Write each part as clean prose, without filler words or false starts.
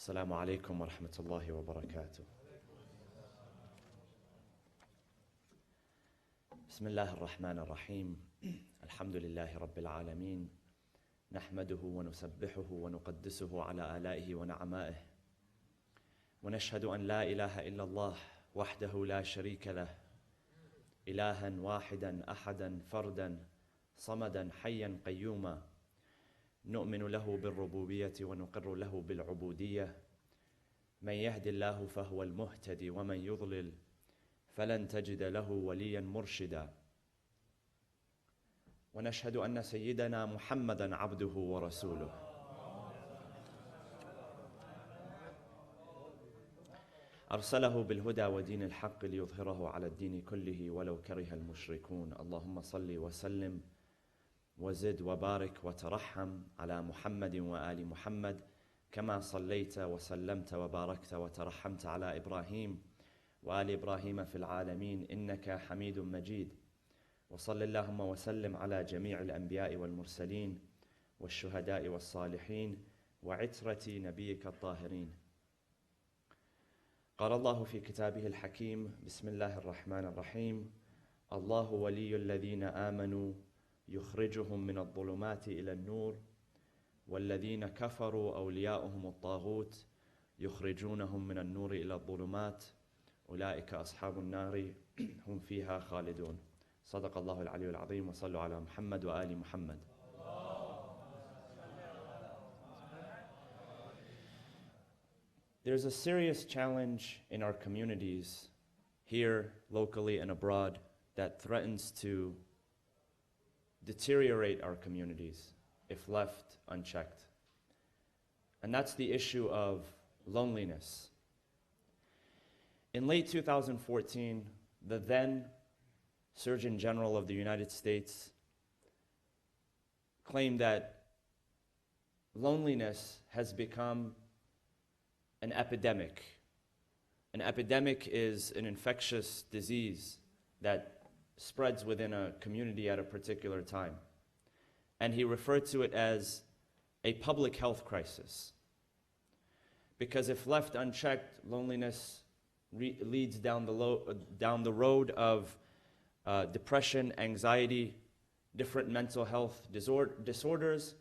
السلام عليكم ورحمة الله وبركاته. بسم الله الرحمن الرحيم. الحمد لله رب العالمين، نحمده ونسبحه ونقدسه على آلائه ونعمائه، ونشهد أن لا إله إلا الله وحده لا شريك له، إلها واحدا أحدا فردا صمدا حيا قيوما، نؤمن له بالربوبية ونقر له بالعبودية، من يهد الله فهو المهتدي ومن يضلل فلن تجد له وليا مرشدا، ونشهد أن سيدنا محمدا عبده ورسوله أرسله بالهدى ودين الحق ليظهره على الدين كله ولو كره المشركون. اللهم صل وسلم وزد وبارك وترحم على محمد وآل محمد كما صليت وسلمت وباركت وترحمت على إبراهيم وآل إبراهيم في العالمين إنك حميد مجيد. وصل اللهم وسلم على جميع الأنبياء والمرسلين والشهداء والصالحين وعترة نبيك الطاهرين. قال الله في كتابه الحكيم: بسم الله الرحمن الرحيم. الله ولي الذين آمنوا يخرجهم من الظلمات إلى النور والذين كفروا أولياؤهم الطاغوت يخرجونهم من النور إلى الظلمات أولئك أصحاب النار هم فيها خالدون. صدق الله العلي العظيم. وصلوا على محمد وآل محمد. There's a serious challenge in our communities, here, locally, and abroad, that threatens to deteriorate our communities if left unchecked. And that's the issue of loneliness. In late 2014, the then Surgeon General of the United States claimed that loneliness has become an epidemic. An epidemic is an infectious disease that spreads within a community at a particular time. And he referred to it as a public health crisis. Because if left unchecked, loneliness leads down the road of depression, anxiety, different mental health disorders.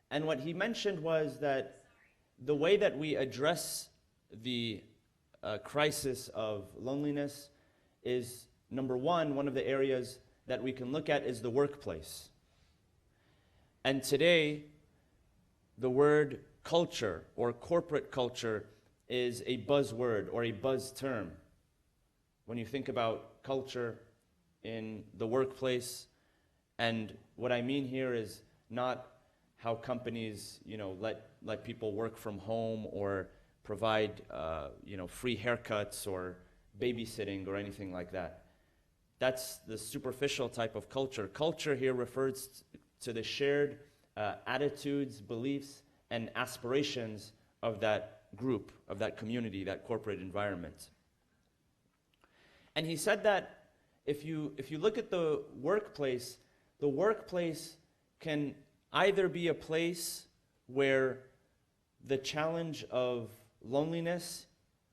And what he mentioned was that the way that we address the crisis of loneliness is, number one of the areas that we can look at is the workplace. And today, the word culture or corporate culture is a buzzword or a buzz term. When you think about culture in the workplace, and what I mean here is not how companies, let people work from home or provide, free haircuts or babysitting or anything like that. That's the superficial type of culture. Culture here refers to the shared attitudes, beliefs, and aspirations of that group, of that community, that corporate environment. And he said that if you look at the workplace can either be a place where the challenge of loneliness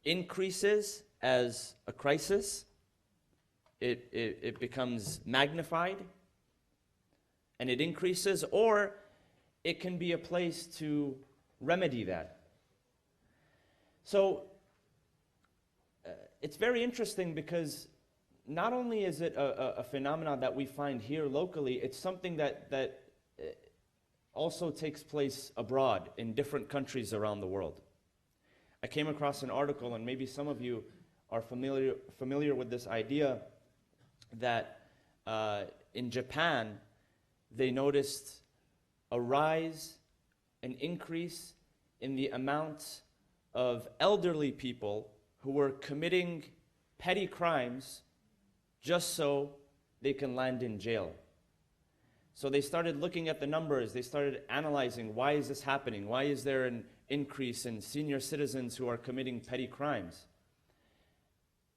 increases as a crisis, it becomes magnified and it increases, or it can be a place to remedy that. So it's very interesting because not only is it a phenomenon that we find here locally, it's something that also takes place abroad in different countries around the world. I came across an article, and maybe some of you are familiar with this idea, that in Japan, they noticed a rise, an increase in the amount of elderly people who were committing petty crimes just so they can land in jail. So they started looking at the numbers, they started analyzing, why is this happening? Why is there an increase in senior citizens who are committing petty crimes?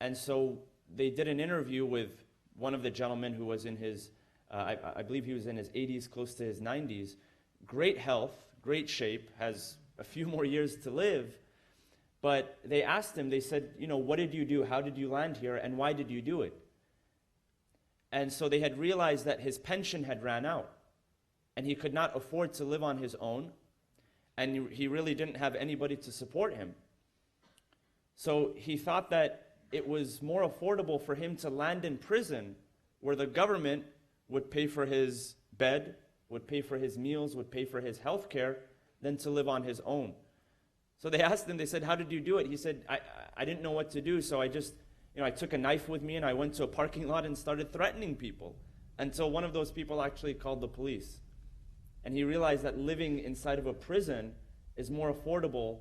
And so they did an interview with one of the gentlemen who was in his, I believe he was in his 80s, close to his 90s, great health, great shape, has a few more years to live. But they asked him, they said, what did you do? How did you land here? And why did you do it? And so they had realized that his pension had ran out. And he could not afford to live on his own. And he really didn't have anybody to support him. So he thought that it was more affordable for him to land in prison, where the government would pay for his bed, would pay for his meals, would pay for his health care, than to live on his own. So they asked him, they said, how did you do it? He said, I didn't know what to do, so I just, I took a knife with me and I went to a parking lot and started threatening people, until one of those people actually called the police. And he realized that living inside of a prison is more affordable,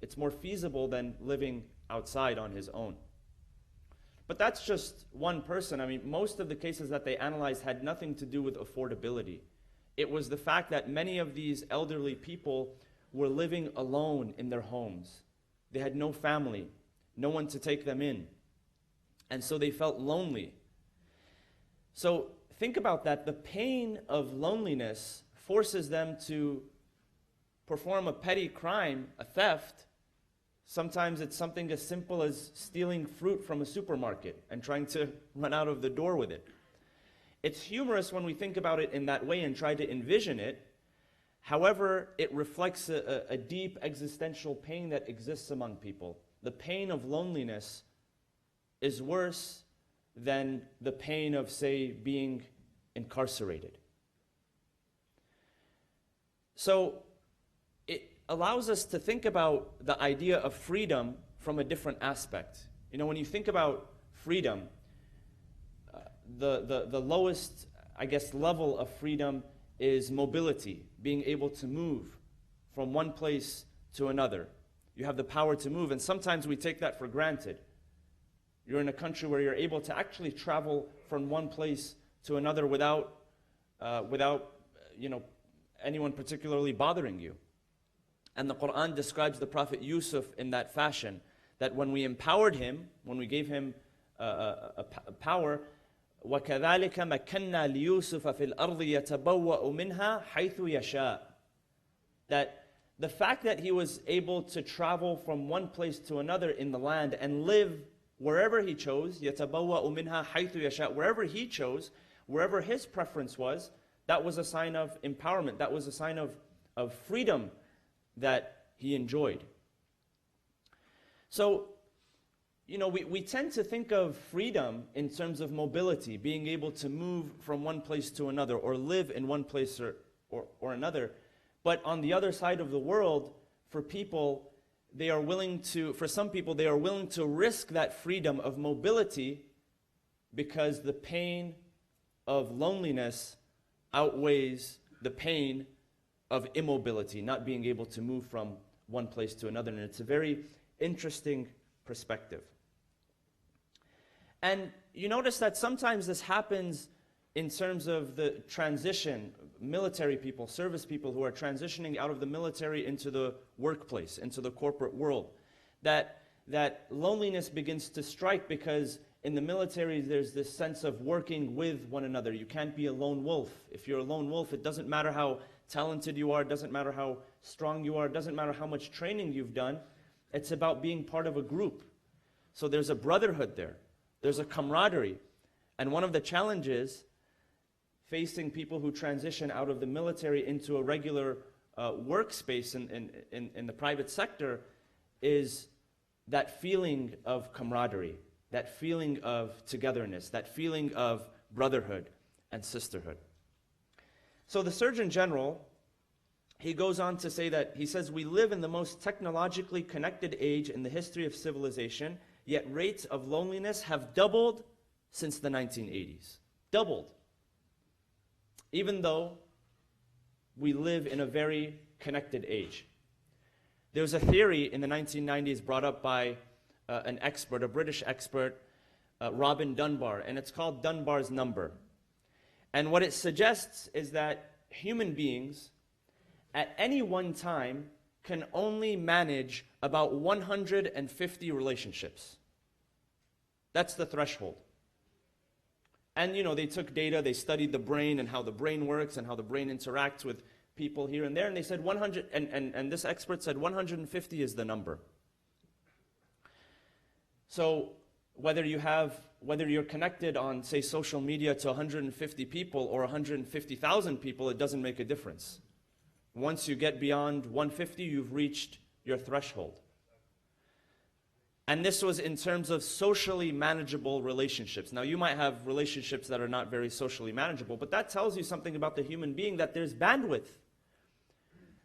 it's more feasible than living outside on his own. But that's just one person. I mean, most of the cases that they analyzed had nothing to do with affordability. It was the fact that many of these elderly people were living alone in their homes. They had no family, no one to take them in. And so they felt lonely. So think about that. The pain of loneliness forces them to perform a petty crime, a theft. Sometimes it's something as simple as stealing fruit from a supermarket and trying to run out of the door with it. It's humorous when we think about it in that way and try to envision it. However, it reflects a deep existential pain that exists among people. The pain of loneliness is worse than the pain of, say, being incarcerated. So it allows us to think about the idea of freedom from a different aspect. When you think about freedom, the lowest, I guess, level of freedom is mobility, being able to move from one place to another. You have the power to move, and sometimes we take that for granted. You're in a country where you're able to actually travel from one place to another without anyone particularly bothering you. And the Quran describes the Prophet Yusuf in that fashion, that when we empowered him, when we gave him a power, وَكَذَلِكَ مَكَّنَّا لِيُوسُفَ فِي الْأَرْضِ يَتَبَوَّأُ مِنْهَا حَيْثُ يَشَاءُ. That the fact that he was able to travel from one place to another in the land and live wherever he chose, يَتَبَوَّأُ مِنْهَا حَيْثُ يَشَاءُ, wherever he chose, wherever his preference was, that was a sign of empowerment, that was a sign of freedom that he enjoyed. So, we tend to think of freedom in terms of mobility, being able to move from one place to another or live in one place or another. But on the other side of the world, for some people, they are willing to risk that freedom of mobility because the pain of loneliness outweighs the pain of immobility, not being able to move from one place to another. And it's a very interesting perspective. And you notice that sometimes this happens in terms of the transition, military people, service people who are transitioning out of the military into the workplace, into the corporate world. That loneliness begins to strike because in the military there's this sense of working with one another. You can't be a lone wolf. If you're a lone wolf, it doesn't matter how talented you are, it doesn't matter how strong you are, it doesn't matter how much training you've done. It's about being part of a group. So there's a brotherhood there. There's a camaraderie. And one of the challenges facing people who transition out of the military into a regular workspace in the private sector is that feeling of camaraderie, that feeling of togetherness, that feeling of brotherhood and sisterhood. So the Surgeon General, he goes on to say that, he says, we live in the most technologically connected age in the history of civilization, yet rates of loneliness have doubled since the 1980s. Doubled. Even though we live in a very connected age. There was a theory in the 1990s brought up by an expert, a British expert, Robin Dunbar, and it's called Dunbar's number. And what it suggests is that human beings at any one time can only manage about 150 relationships. That's the threshold. And they took data, they studied the brain and how the brain works and how the brain interacts with people here and there, and they said 100, and this expert said 150 is the number. So whether you're connected on, say, social media to 150 people or 150,000 people, it doesn't make a difference. Once you get beyond 150, you've reached your threshold. And this was in terms of socially manageable relationships. Now, you might have relationships that are not very socially manageable, but that tells you something about the human being, that there's bandwidth.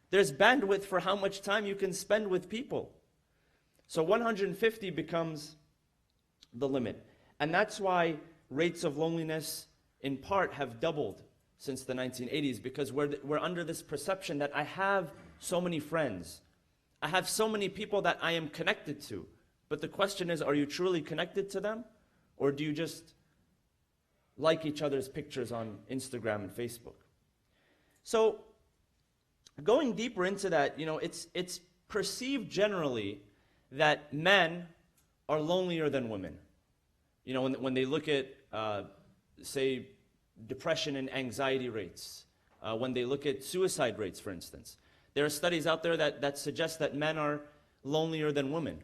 There's bandwidth for how much time you can spend with people. So 150 becomes the limit. And that's why rates of loneliness, in part, have doubled since the 1980s, because we're under this perception that I have so many friends. I have so many people that I am connected to. But the question is, are you truly connected to them? Or do you just like each other's pictures on Instagram and Facebook? So, going deeper into that, it's perceived generally that men are lonelier than women. When they look at, say, depression and anxiety rates, when they look at suicide rates, for instance, there are studies out there that suggest that men are lonelier than women.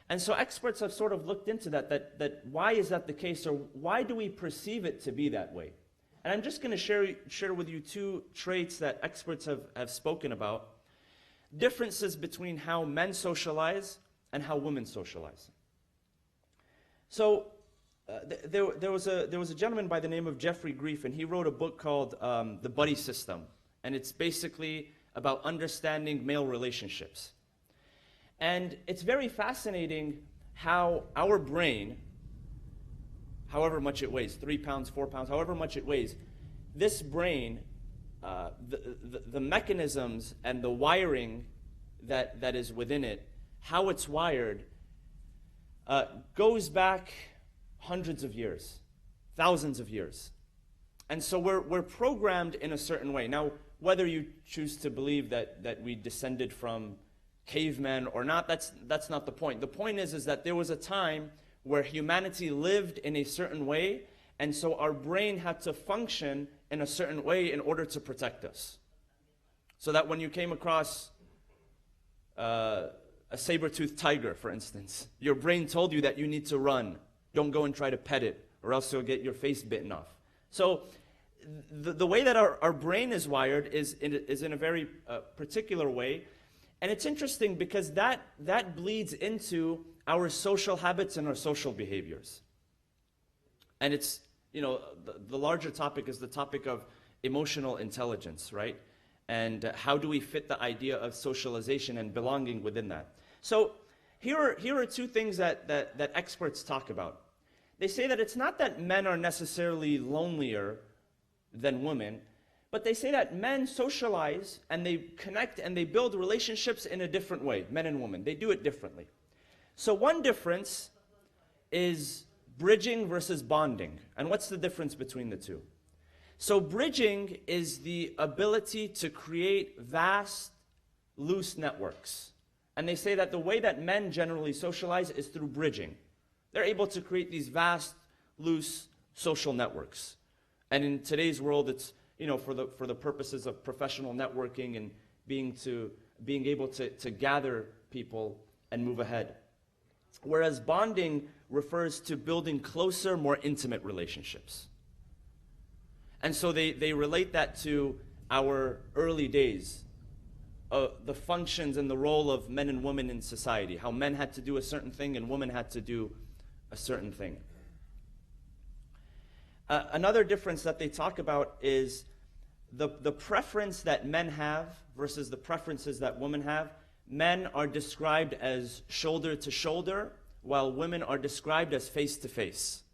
And so experts have sort of looked into that why is that the case, or why do we perceive it to be that way? And I'm just going to share with you two traits that experts have spoken about, differences between how men socialize and how women socialize. So there was a gentleman by the name of Jeffrey Grief, and he wrote a book called The Buddy System. And it's basically about understanding male relationships. And it's very fascinating how our brain, however much it weighs, 3 pounds, 4 pounds, however much it weighs, this brain, the mechanisms and the wiring that is within it, how it's wired, goes back hundreds of years, thousands of years. And so we're programmed in a certain way. Now, whether you choose to believe that we descended from cavemen or not, that's not the point. The point is that there was a time where humanity lived in a certain way, and so our brain had to function in a certain way in order to protect us. So that when you came across a saber-toothed tiger, for instance, your brain told you that you need to run. Don't go and try to pet it, or else you'll get your face bitten off. So the way that our brain is wired is in a very particular way. And it's interesting because that bleeds into our social habits and our social behaviors. And it's, the larger topic is the topic of emotional intelligence, right? And how do we fit the idea of socialization and belonging within that? So here are two things that experts talk about. They say that it's not that men are necessarily lonelier than women, but they say that men socialize and they connect and they build relationships in a different way, men and women. They do it differently. So one difference is bridging versus bonding. And what's the difference between the two? So bridging is the ability to create vast, loose networks. And they say that the way that men generally socialize is through bridging. They're able to create these vast, loose social networks. And in today's world, it's for the purposes of professional networking and being able to gather people and move ahead. Whereas bonding refers to building closer, more intimate relationships. And so they relate that to our early days, the functions and the role of men and women in society, how men had to do a certain thing and women had to do a certain thing. Another difference that they talk about is the preference that men have versus the preferences that women have. Men are described as shoulder to shoulder, while women are described as face to face.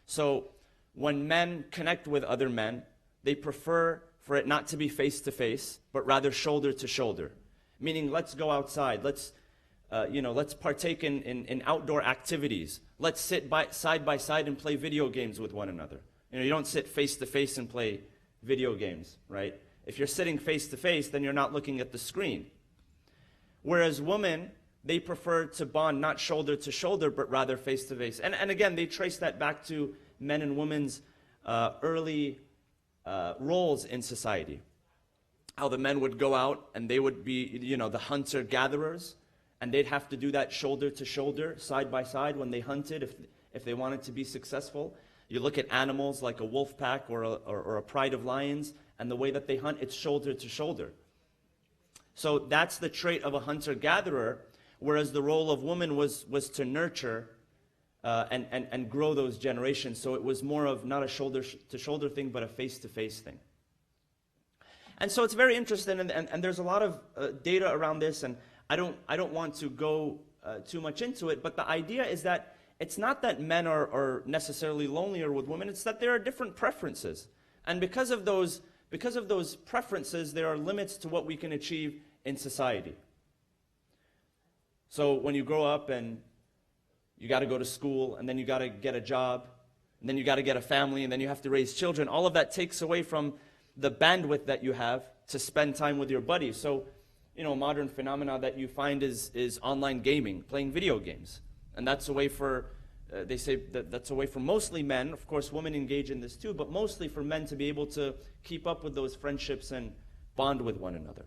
So when men connect with other men, they prefer for it not to be face to face, but rather shoulder to shoulder. Meaning, let's go outside, let's partake in outdoor activities. Let's sit side by side and play video games with one another. You don't sit face to face and play video games, right? If you're sitting face to face, then you're not looking at the screen. Whereas women, they prefer to bond not shoulder to shoulder, but rather face to face. And again, they trace that back to men and women's early roles in society. how the men would go out and they would be, the hunter-gatherers, and they'd have to do that shoulder to shoulder, side by side when they hunted if they wanted to be successful. You look at animals like a wolf pack or a pride of lions, and the way that they hunt, it's shoulder to shoulder. So that's the trait of a hunter-gatherer, whereas the role of woman was to nurture and grow those generations. So it was more of not a shoulder-to-shoulder thing, but a face-to-face thing. And so it's very interesting, and there's a lot of data around this, and I don't want to go too much into it, but the idea is that it's not that men are necessarily lonelier with women, it's that there are different preferences. And because of those preferences, there are limits to what we can achieve in society. So when you grow up and you got to go to school, and then you got to get a job, and then you got to get a family, and then you have to raise children, all of that takes away from the bandwidth that you have to spend time with your buddies. So, a modern phenomena that you find is online gaming, playing video games. And that's a way for, they say that's a way for mostly men. Of course, women engage in this too, but mostly for men to be able to keep up with those friendships and bond with one another.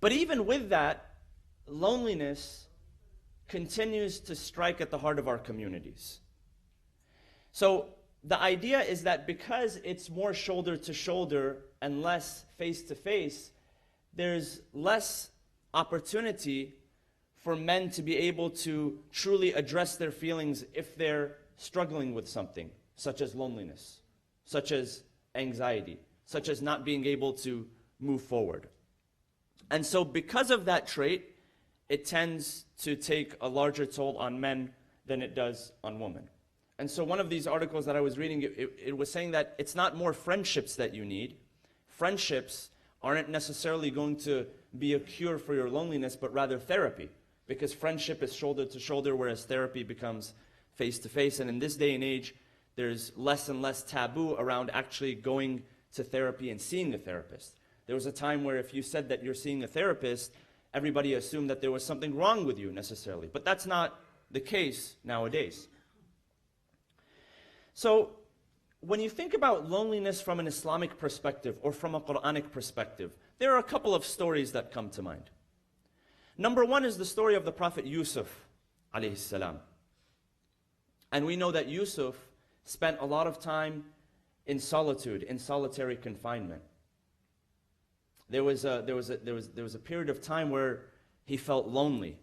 But even with that, loneliness continues to strike at the heart of our communities. So the idea is that because it's more shoulder to shoulder and less face to face, there's less opportunity for men to be able to truly address their feelings if they're struggling with something, such as loneliness, such as anxiety, such as not being able to move forward. And so because of that trait, it tends to take a larger toll on men than it does on women. And so one of these articles that I was reading, it was saying that it's not more friendships that you need. Friendships aren't necessarily going to be a cure for your loneliness, but rather therapy. Because friendship is shoulder to shoulder, whereas therapy becomes face to face. And in this day and age, there's less and less taboo around actually going to therapy and seeing a therapist. There was a time where if you said that you're seeing a therapist, everybody assumed that there was something wrong with you necessarily. But that's not the case nowadays. So when you think about loneliness from an Islamic perspective or from a Quranic perspective, there are a couple of stories that come to mind. Number one is the story of the Prophet Yusuf, alayhi salam. And we know that Yusuf spent a lot of time in solitude, in solitary confinement. There was a period of time where he felt lonely.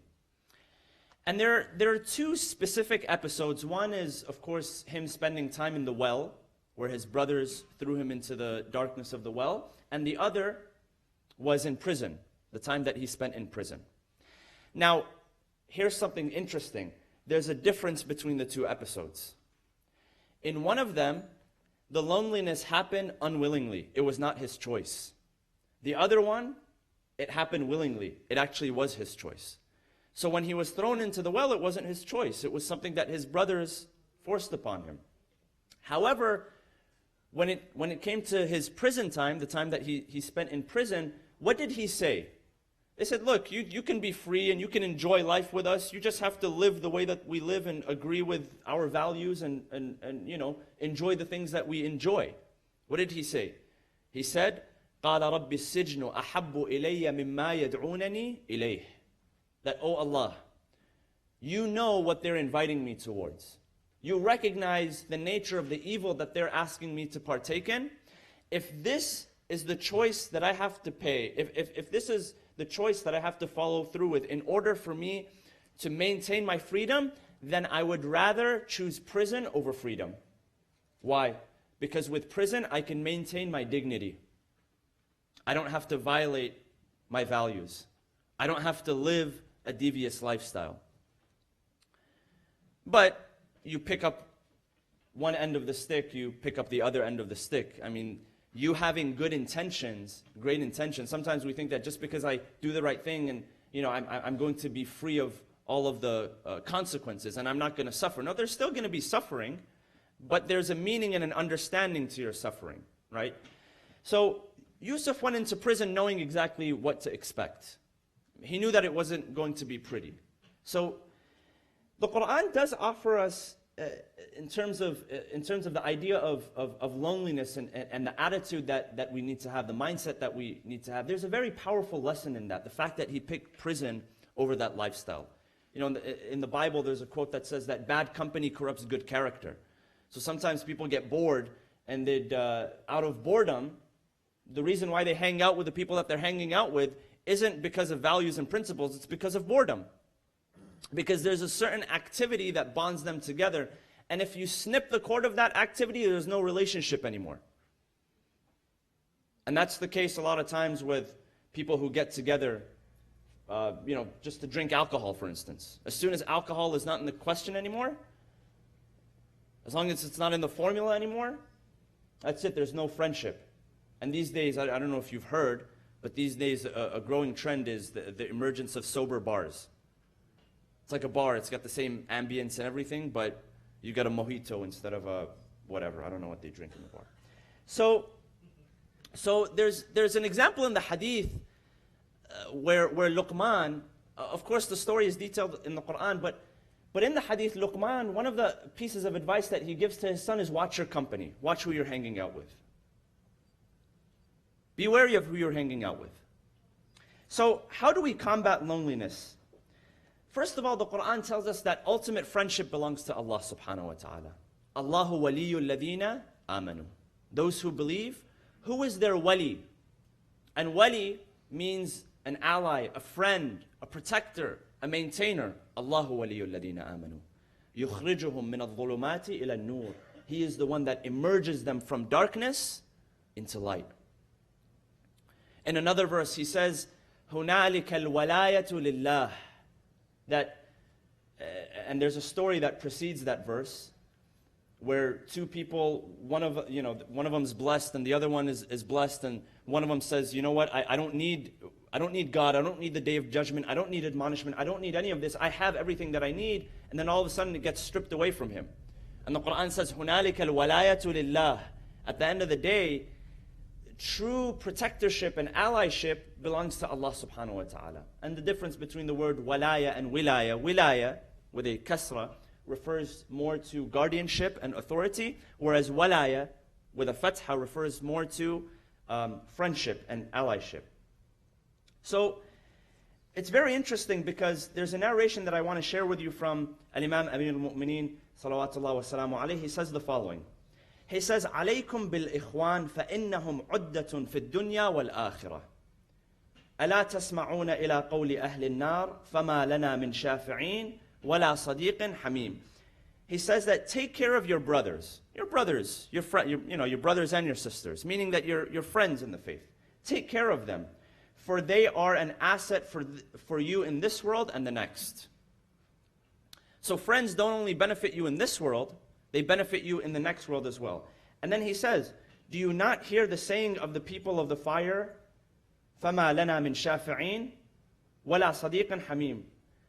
And there are two specific episodes. One is, of course, him spending time in the well, where his brothers threw him into the darkness of the well. And the other was in prison, the time that he spent in prison. Now, here's something interesting. There's a difference between the two episodes. In one of them, the loneliness happened unwillingly. It was not his choice. The other one, it happened willingly. It actually was his choice. So when he was thrown into the well, it wasn't his choice. It was something that his brothers forced upon him. However, when it came to his prison time, the time that he spent in prison, what did he say? They said, look, you can be free and you can enjoy life with us. You just have to live the way that we live and agree with our values and enjoy the things that we enjoy. What did he say? He said, قَالَ رَبِّ السِّجْنُ أَحَبُّ إِلَيَّ مِمَّا يَدْعُونَنِي إِلَيْهِ. That, oh Allah, you know what they're inviting me towards. You recognize the nature of the evil that they're asking me to partake in. If this is the choice that I have to pay, if this is the choice that I have to follow through with in order for me to maintain my freedom, then I would rather choose prison over freedom. Why? Because with prison, I can maintain my dignity. I don't have to violate my values. I don't have to live a devious lifestyle. But you pick up one end of the stick, you pick up the other end of the stick. I mean, you having good intentions, great intentions, sometimes we think that just because I do the right thing and I'm going to be free of all of the consequences and I'm not going to suffer. No, there's still going to be suffering, but there's a meaning and an understanding to your suffering, right? So Yusuf went into prison knowing exactly what to expect. He knew that it wasn't going to be pretty. So the Quran does offer us in terms of the idea of loneliness and the attitude that we need to have, the mindset that we need to have, there's a very powerful lesson in that. The fact that he picked prison over that lifestyle. You know, in the Bible, there's a quote that says that bad company corrupts good character. So sometimes people get bored, and out of boredom, the reason why they hang out with the people that they're hanging out with isn't because of values and principles, it's because of boredom. Because there's a certain activity that bonds them together, and if you snip the cord of that activity, there's no relationship anymore. And that's the case a lot of times with people who get together, just to drink alcohol, for instance. As soon as alcohol is not in the question anymore, as long as it's not in the formula anymore, that's it, there's no friendship. And these days, I don't know if you've heard, but these days a growing trend is the emergence of sober bars. It's like a bar, it's got the same ambience and everything, but you got a mojito instead of a whatever. I don't know what they drink in the bar. So there's an example in the hadith where Luqman, of course the story is detailed in the Quran, but in the hadith, Luqman, one of the pieces of advice that he gives to his son is watch your company. Watch who you're hanging out with. Be wary of who you're hanging out with. So how do we combat loneliness? First of all, the Quran tells us that ultimate friendship belongs to Allah subhanahu wa ta'ala. Allahu waliyul ladina amanu. Those who believe. Who is their wali? And wali means an ally, a friend, a protector, a maintainer. Allahu waliyul ladina amanu. Yukhrijuhum min al-dhulumati ila an-nur. He is the one that emerges them from darkness into light. In another verse, he says, هُنَالِكَ الْوَلَايَةُ لِلَّهِ. That, and there's a story that precedes that verse, where two people, one of them's blessed and the other one is blessed, and one of them says, you know what, I don't need God, I don't need the day of judgment, I don't need admonishment, I don't need any of this, I have everything that I need, and then all of a sudden it gets stripped away from him. And the Quran says, هُنَالِكَ الْوَلَايَةُ لِلَّهِ. At the end of the day, true protectorship and allyship belongs to Allah subhanahu wa ta'ala. And the difference between the word walaya and wilaya with a kasra refers more to guardianship and authority, whereas walaya with a fatha refers more to friendship and allyship. So it's very interesting because there's a narration that I want to share with you from Al-Imam Amir al-Mu'mineen salawatullah wa salamu alayhi. He says the following. He says, عليكم بالإخوان فإنهم عدة في الدنيا والآخرة. ألا تسمعون إلى قول أهل النار فما لنا من شافعين ولا صديق حميم. He says that take care of your brothers, your brothers and your sisters, meaning that your friends in the faith. Take care of them, for they are an asset for you in this world and the next. So friends don't only benefit you in this world, they benefit you in the next world as well. And then he says, do you not hear the saying of the people of the fire? فَمَا لَنَا مِنْ شَافِعِينَ وَلَا صَدِيقٍ حَمِيمٍ.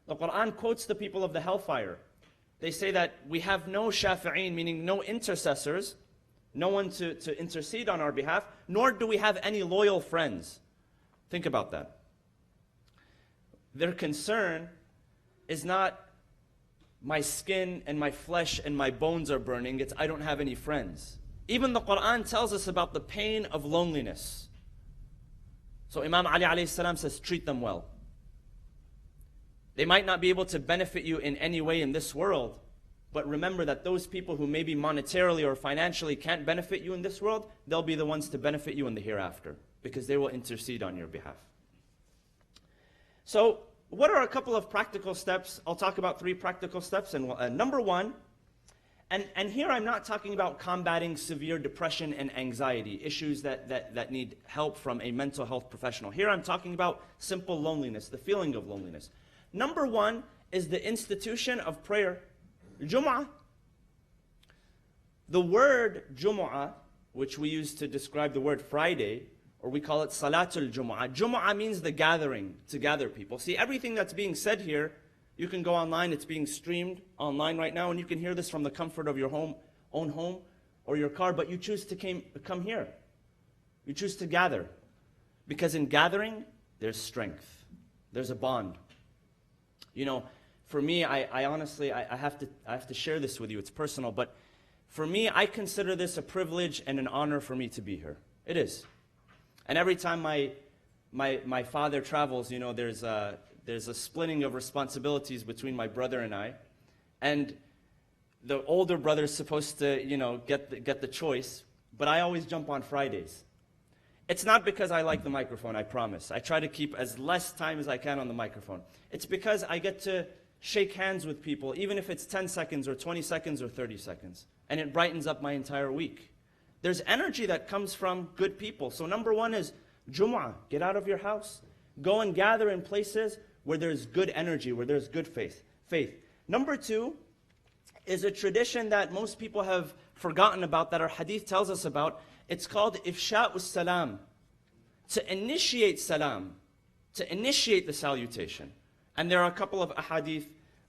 The Quran quotes the people of the hellfire. They say that we have no shafi'een, meaning no intercessors, no one to intercede on our behalf, nor do we have any loyal friends. Think about that. Their concern is not my skin and my flesh and my bones are burning, it's I don't have any friends. Even the Quran tells us about the pain of loneliness. So Imam Ali alayhi salam says, treat them well. They might not be able to benefit you in any way in this world, but remember that those people who maybe monetarily or financially can't benefit you in this world, they'll be the ones to benefit you in the hereafter, because they will intercede on your behalf. So, what are a couple of practical steps? I'll talk about 3 practical steps. And number 1, and here I'm not talking about combating severe depression and anxiety, issues that need help from a mental health professional. Here I'm talking about simple loneliness, the feeling of loneliness. Number 1 is the institution of prayer. Jum'ah. The word Jum'ah, which we use to describe the word Friday, or we call it Salatul Jumu'ah. Jumu'ah means the gathering, to gather people. See, everything that's being said here, you can go online, it's being streamed online right now, and you can hear this from the comfort of your own home, or your car, but you choose to come here. You choose to gather. Because in gathering, there's strength. There's a bond. You know, for me, I honestly, I have to share this with you. It's personal, but for me, I consider this a privilege and an honor for me to be here. It is. And every time my father travels, you know, there's a splitting of responsibilities between my brother and I. And the older brother is supposed to, you know, get the choice, but I always jump on Fridays. It's not because I like the microphone, I promise. I try to keep as less time as I can on the microphone. It's because I get to shake hands with people, even if it's 10 seconds or 20 seconds or 30 seconds. And it brightens up my entire week. There's energy that comes from good people. So number one is Jumu'ah. Get out of your house. Go and gather in places where there's good energy, where there's good faith. Number two is a tradition that most people have forgotten about, that our hadith tells us about. It's called Ifsha'us Salam. To initiate salam. To initiate the salutation. And there are a couple of ahadith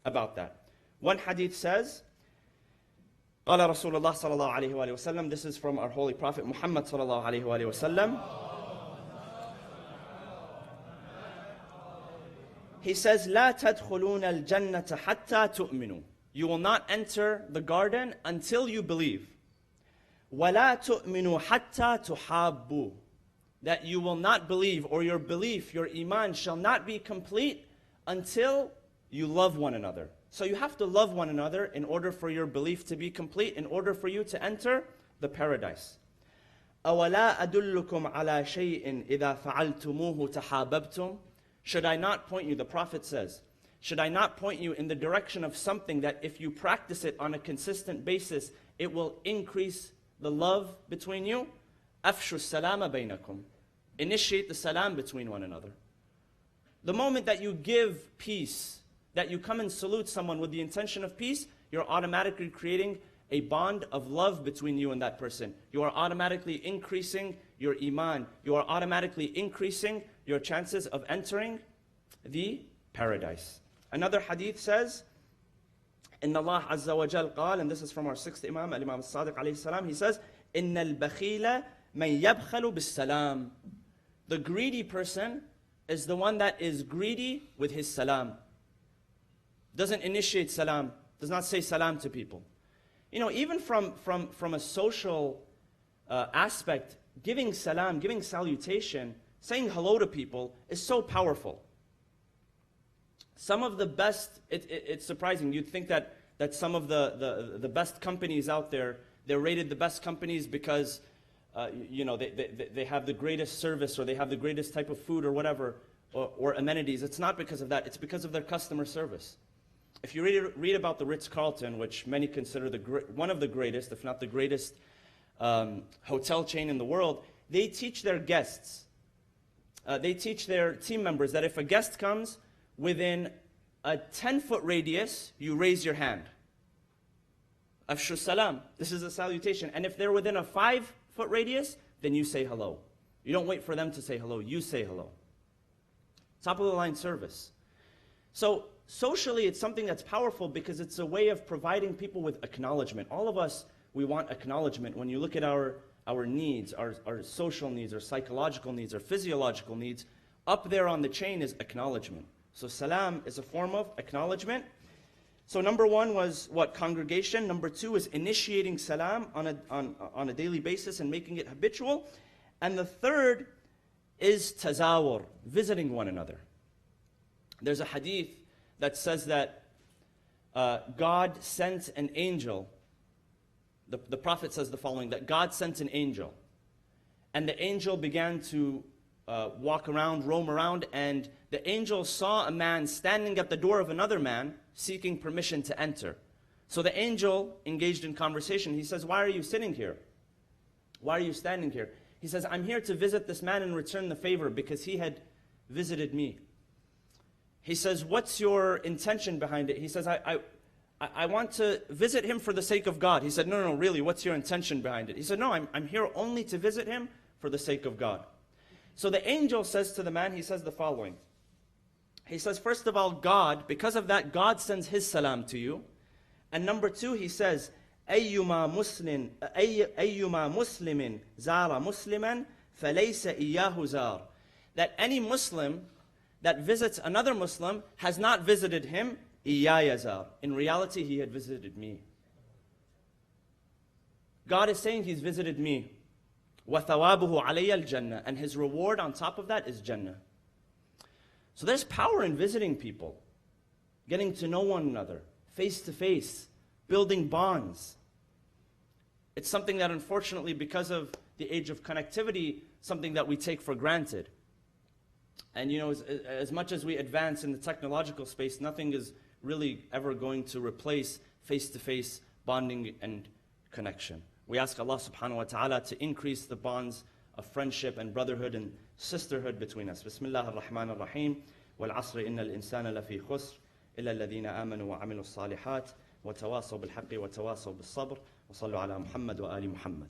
about that. One hadith says, قال رسول الله صلى الله عليه وآله وسلم, this is from our holy prophet Muhammad صلى الله عليه وآله وسلم. He says, لا تدخلون الجنة حتى تؤمنوا. You will not enter the garden until you believe. ولا تؤمنوا حتى تحابوا. That you will not believe, or your belief, your iman shall not be complete until you love one another. So you have to love one another in order for your belief to be complete, in order for you to enter the paradise. أَوَلَا أَدُلُّكُمْ عَلَى شَيْءٍ إِذَا فَعَلْتُمُوهُ تَحَابَبْتُمْ. Should I not point you, the Prophet says, should I not point you in the direction of something that if you practice it on a consistent basis, it will increase the love between you? أَفْشُوا السَّلَامَ بَيْنَكُمْ. Initiate the salam between one another. The moment that you give peace, that you come and salute someone with the intention of peace, you're automatically creating a bond of love between you and that person. You are automatically increasing your iman. You are automatically increasing your chances of entering the paradise. Another hadith says, إن الله عز وجل قال, and this is from our sixth Imam, Al-Imam As-Sadiq alayhi salam, he says, إن البخيل من يبخل بالسلام. The greedy person is the one that is greedy with his salam. Doesn't initiate salam, does not say salam to people. You know, even from a social aspect, giving salam, giving salutation, saying hello to people is so powerful. Some of the best, it's surprising, you'd think that some of the best companies out there, they're rated the best companies because you know, they have the greatest service, or they have the greatest type of food or whatever, or amenities. It's not because of that, it's because of their customer service. If you read about the Ritz-Carlton, which many consider one of the greatest, if not the greatest hotel chain in the world, they teach their guests, they teach their team members that if a guest comes within a 10-foot radius, you raise your hand. Afshu salam, this is a salutation. And if they're within a 5-foot radius, then you say hello. You don't wait for them to say hello, you say hello. Top of the line service. So socially, it's something that's powerful because it's a way of providing people with acknowledgement. All of us, we want acknowledgement. When you look at our needs, our social needs, our psychological needs, our physiological needs, up there on the chain is acknowledgement. So salam is a form of acknowledgement. So number one was what? Congregation. Number two is initiating salam on a daily basis and making it habitual. And the third is tazawur, visiting one another. There's a hadith that says that God sent an angel. The Prophet says the following, that God sent an angel. And the angel began to walk around, roam around, and the angel saw a man standing at the door of another man seeking permission to enter. So the angel engaged in conversation. He says, why are you sitting here? Why are you standing here? He says, I'm here to visit this man and return the favor because he had visited me. He says, what's your intention behind it? He says, I want to visit him for the sake of God. He said, no, really, what's your intention behind it? He said, no, I'm here only to visit him for the sake of God. So the angel says to the man, he says the following. He says, first of all, God, because of that, God sends his salam to you. And number two, he says, أَيُّمَا مُسْلِمٍ زَارَ مُسْلِمًا فَلَيْسَ إِيَّاهُ زَارَ. That any Muslim that visits another Muslim has not visited him, إِيَّايَ زَارَ. In reality, he had visited me. God is saying he's visited me. وَثَوَابُهُ عَلَيَّ الْجَنَّةِ. And his reward on top of that is Jannah. So there's power in visiting people, getting to know one another, face to face, building bonds. It's something that unfortunately, because of the age of connectivity, something that we take for granted. And you know, as much as we advance in the technological space, nothing is really ever going to replace face-to-face bonding and connection. We ask Allah subhanahu wa ta'ala to increase the bonds of friendship and brotherhood and sisterhood between us. Bismillah ar-Rahman ar-Rahim. وَالْعَصْرِ إِنَّ الْإِنسَانَ لَفِي خُسْرٍ إِلَّا الَّذِينَ آمَنُوا وَعَمِلُوا الصَّالِحَاتِ وَتَوَاصَوْا بِالْحَقِّ وَتَوَاصَوْا بِالصَّبْرِ وَصَلُّوا عَلَى مُحَمَّدٍ وَآلِ مُحَمَّدٍ.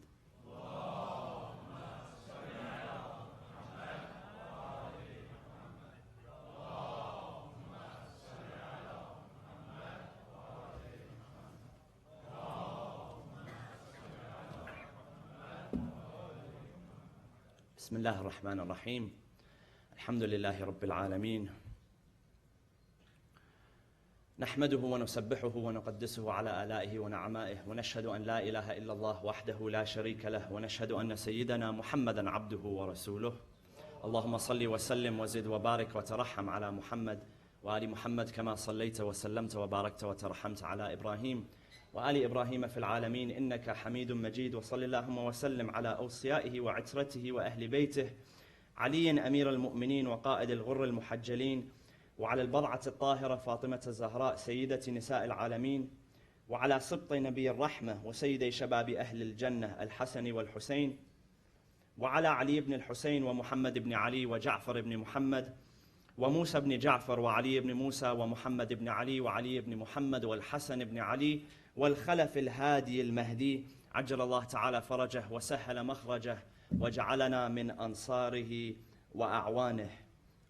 بسم الله الرحمن الرحيم. الحمد لله رب العالمين. نحمده ونسبحه ونقدسه على آلائه ونعمائه ونشهد أن لا إله إلا الله وحده لا شريك له ونشهد أن سيدنا محمدا عبده ورسوله. اللهم صل وسلم وزد وبارك وترحم على محمد وآل محمد كما صليت وسلمت وباركت وترحمت على إبراهيم وآل إبراهيم في العالمين إنك حميد مجيد. وصل اللهم وسلم على أوصيائه وعترته وأهل بيته علي أمير المؤمنين وقائد الغر المحجلين وعلى البضعة الطاهرة فاطمة الزهراء سيدة نساء العالمين وعلى سبط نبي الرحمة وسيدي شباب أهل الجنة الحسن والحسين وعلى علي بن الحسين ومحمد بن علي وجعفر بن محمد وموسى بن جعفر وعلي بن موسى ومحمد بن علي وعلي بن محمد والحسن بن علي والخلف الهادي المهدي عجل الله تعالى فرجه وسهل مخرجه وجعلنا من أنصاره وأعوانه.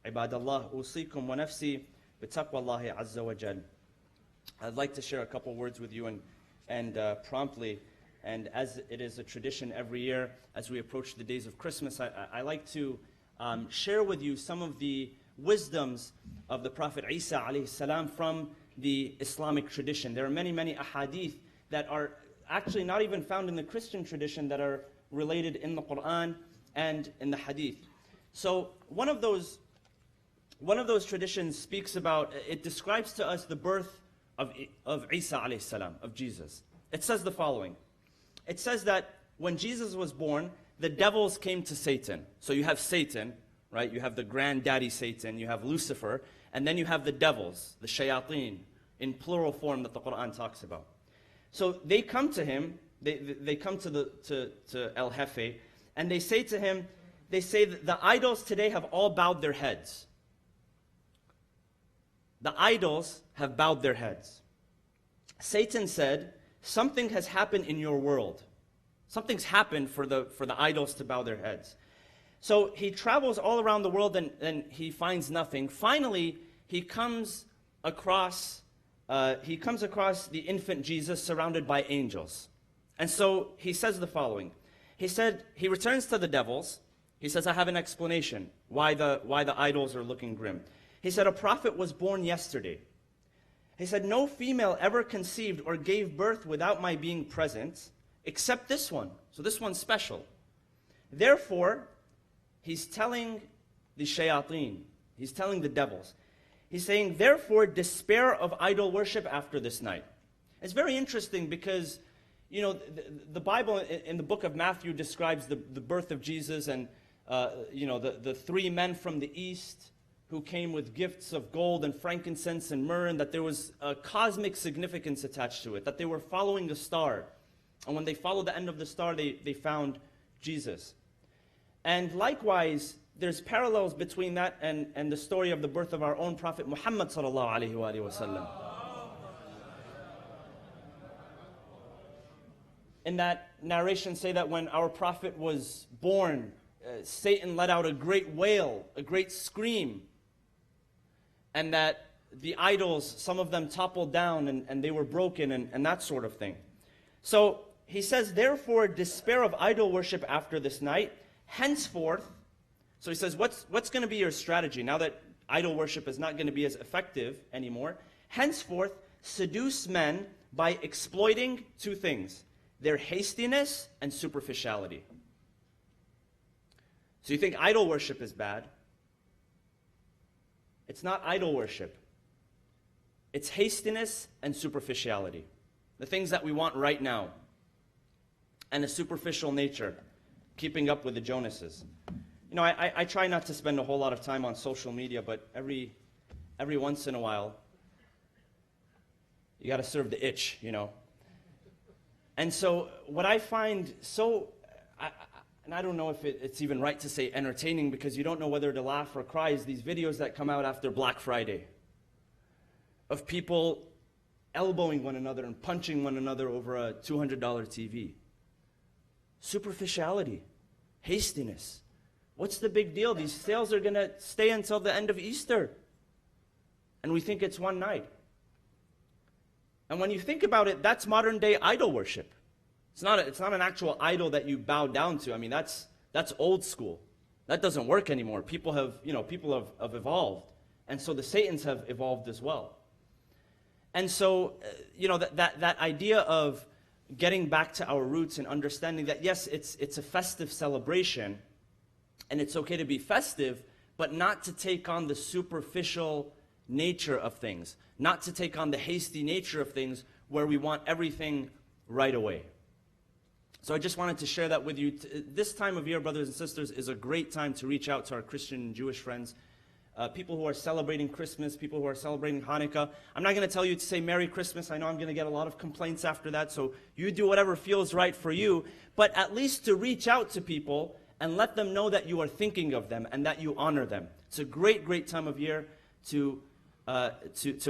عباد الله أوصيكم ونفسي بتقوى الله عز وجل. I'd like to share a couple words with you and promptly, and as it is a tradition every year as we approach the days of Christmas, I like to share with you some of the wisdoms of the Prophet Isa alayhi salam from the Islamic tradition. There are many ahadith that are actually not even found in the Christian tradition that are related in the Quran and in the hadith. So one of those traditions speaks about, it describes to us the birth of Isa alayhi salam, of Jesus. It says the following. It says that when Jesus was born, the devils came to Satan. So you have Satan, right? You have the granddaddy Satan, you have Lucifer, and then you have the devils, the shayateen, in plural form that the Quran talks about. So they come to him, they come to El Jefe, and they say to him, they say that the idols today have all bowed their heads. The idols have bowed their heads. Satan said, something has happened in your world. Something's happened for the idols to bow their heads. So he travels all around the world and he finds nothing. Finally, he comes across the infant Jesus surrounded by angels. And so he says the following. He said, he returns to the devils. He says, I have an explanation why the idols are looking grim. He said, a prophet was born yesterday. He said, no female ever conceived or gave birth without my being present, except this one. So this one's special. Therefore, he's telling the shayateen, he's telling the devils. He's saying, therefore, despair of idol worship after this night. It's very interesting because, you know, the Bible in the book of Matthew describes the birth of Jesus and, you know, the three men from the east who came with gifts of gold and frankincense and myrrh, and that there was a cosmic significance attached to it, that they were following the star. And when they followed the end of the star, they found Jesus. And likewise, there's parallels between that and the story of the birth of our own Prophet Muhammad sallallahu alaihi wasallam. In that narration say that when our Prophet was born, Satan let out a great wail, a great scream, and that the idols, some of them toppled down and they were broken and that sort of thing. So he says, therefore, despair of idol worship after this night, henceforth. So he says, what's going to be your strategy now that idol worship is not going to be as effective anymore? henceforth seduce men by exploiting two things: their hastiness and superficiality. So you think idol worship is bad? It's not idol worship. It's hastiness and superficiality. The things that we want right now. And a superficial nature, keeping up with the Jonases. You know, I try not to spend a whole lot of time on social media, but every once in a while, you got to serve the itch, you know. And so what I find so, and I don't know if it's even right to say entertaining, because you don't know whether to laugh or cry, is these videos that come out after Black Friday of people elbowing one another and punching one another over a $200 TV. Superficiality, hastiness. What's the big deal? These sales are going to stay until the end of Easter. And we think it's one night. And when you think about it, that's modern day idol worship. It's not an actual idol that you bow down to. I mean, that's old school. That doesn't work anymore. People have evolved. And so the Satans have evolved as well. And so, that idea of getting back to our roots and understanding that, yes, it's a festive celebration, and it's okay to be festive, but not to take on the superficial nature of things, not to take on the hasty nature of things where we want everything right away. So I just wanted to share that with you. This time of year, brothers and sisters, is a great time to reach out to our Christian and Jewish friends. People who are celebrating Christmas, people who are celebrating Hanukkah. I'm not going to tell you to say Merry Christmas. I know I'm going to get a lot of complaints after that, so you do whatever feels right for you. But at least to reach out to people and let them know that you are thinking of them and that you honor them. It's a great, great time of year to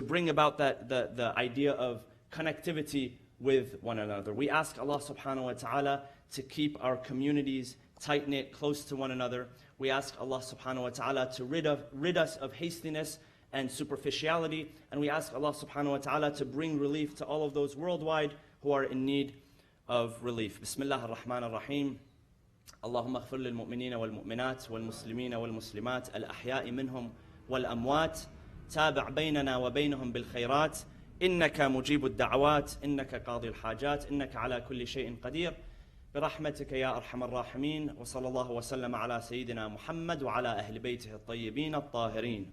bring about the idea of connectivity with one another. We ask Allah subhanahu wa ta'ala to keep our communities tight-knit, close to one another. We ask Allah subhanahu wa ta'ala to rid us of hastiness and superficiality. And we ask Allah subhanahu wa ta'ala to bring relief to all of those worldwide who are in need of relief. Bismillah ar-Rahman ar-Rahim. اللهم اغفر للمؤمنين والمؤمنات والمسلمين والمسلمات الأحياء منهم والأموات تابع بيننا وبينهم بالخيرات إنك مجيب الدعوات إنك قاضي الحاجات إنك على كل شيء قدير برحمتك يا أرحم الراحمين وصلى الله وسلم على سيدنا محمد وعلى أهل بيته الطيبين الطاهرين.